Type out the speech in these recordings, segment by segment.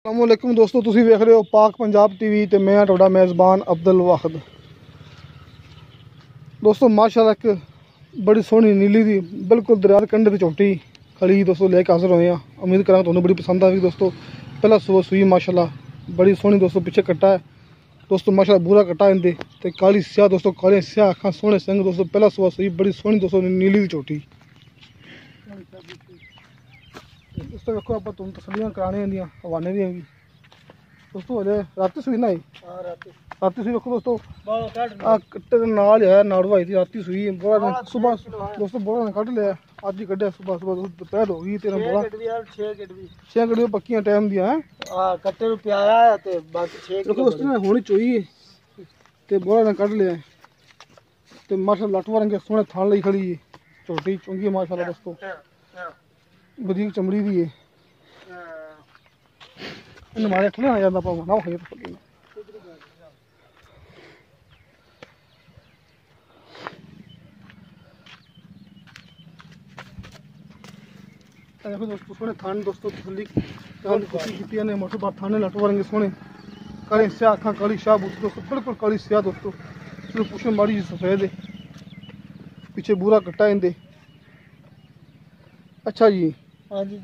अस्सलामुअलैकुम दोस्तों, तुसी वेख रहे हो पाक पंजाब टीवी ते मैं तुहाडा मेज़बान अब्दुल वाहिद। दोस्तों माशाल्लाह एक बड़ी सोहनी नीली दी बिल्कुल दरिया दे कंढे ते झोटी खड़ी दोस्तों लेके हाजिर होए हैं। उम्मीद करां तुहानू बड़ी पसंद आएगी दोस्तों। पहला सुबह सुई माशाल्लाह बड़ी सोहनी दोस्तों, पीछे कट्टा है दोस्तों माशाल्लाह, बुरा कट्टा इंदे ते काली स्याह दोस्तों, काले स्याह अखां सोहने सिंह दोस्तों। पहला सुबह सुई बड़ी सोहनी दोस्तों नीली दी झोटी दोस्तों। देखो आप तुम तसलियां कराने दियां हवाने दियां भी दोस्तों। अजे राती सुई ना राती सुई देखो दोस्तों, कट्टे नाल है नाड़वाई थी राती सुई बोला सुबह दोस्तों, बोला ने कट लिया अज ही कढ़िया सुबह सुबह दोपहर हो गई तेरा बोला 6 गड्डियां पक्कियां टाइम दियां हैं कट्टे नु प्यारा है ते बाकी 6 देखो दोस्तों ने होनी चाहिए ते बोला ने कट लिया ते माशाल्लाह लटवा रंगे सोहने थान लई खड़ी है झोटी चुंगी माशाल्लाह दोस्तों, बरीक चमड़ी दी है। हमारे थोड़ा आ जाता पाओ ना खाइए तो देखो दोस्तों सोने थाने दोस्तों तसली काल खुशी की ने मोटर बात थाने लटवा रंगे सोने काली स्याह अखां काली शाह बूटी दोस्तों, बिल्कुल काली स्याह दोस्तों। सिर्फ पुछन माड़ी सफेद है, पीछे बुरा कट्टा इंदे। अच्छा जी, हां जी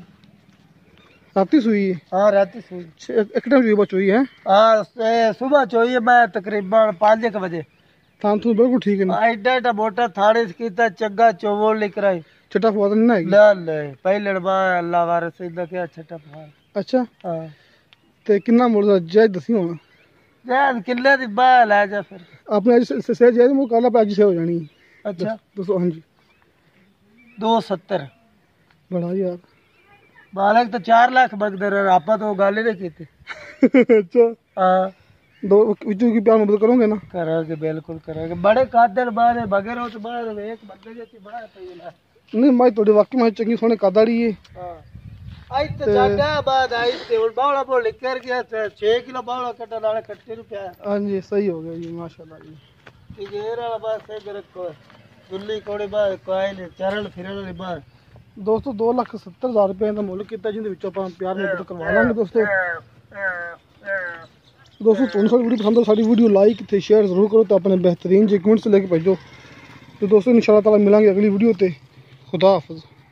राती सुई है? हाँ राती सुई एक टाइम सुई चोई है? हाँ सुबह चोई है, मैं तकरीबन 5 बजे। थान तो बिल्कुल ठीक है ना, एडा एडा मोटा थाने कीता चंगा चोवो लेकर आई छटा फवा तो नहीं ना ले ले पहले बार अल्लाह वारे सीधा क्या छटा फवा। अच्छा हां ते कितना मुर्दा जय दसी होना जय किले दी बाल है जा फिर आपने आज से जय मो काला पे आज से हो जानी। अच्छा दोस्तों हां जी 270 बड़ा यार बालक तो 4 लाख मंगदे रहे आपा तो गाली नहीं की। अच्छा हां दो विचू की प्यार मोहब्बत करोगे ना? करोगे बिल्कुल करोगे। बड़े कादर बारे बगैर हो तो बाहर एक बंदे जैसी बड़ा है नहीं मैं थोड़ी वाकई में चंगी सोने कादाड़ी है। हां आई तो जागा बाद आई ते बावड़ा बोल लेकर गया 6 किलो बावड़ा कट्टा नाले कट्टे रुपया। हां जी सही हो गया जी माशाल्लाह जी। ये घेर वाला बात से रखो दुल्ली कोड़े बाहर कोई नहीं चरण फिरन वाली बाहर दोस्तों 2,70,000 रुपए का मुल्क किया जिंदे विचों ਆਪਾਂ प्यार मोहब्बत करवा लांगे दोस्तों। दोस्तों तुहानू साडी वीडियो पसंद हो साडी वीडियो लाइक ते शेयर जरूर करो तो अपने बेहतरीन जे कमेंट्स लेके भेजो। तो दोस्तों इंशाल्लाह ताला मिलांगे अगली वीडियो ते। खुदा हाफिज़।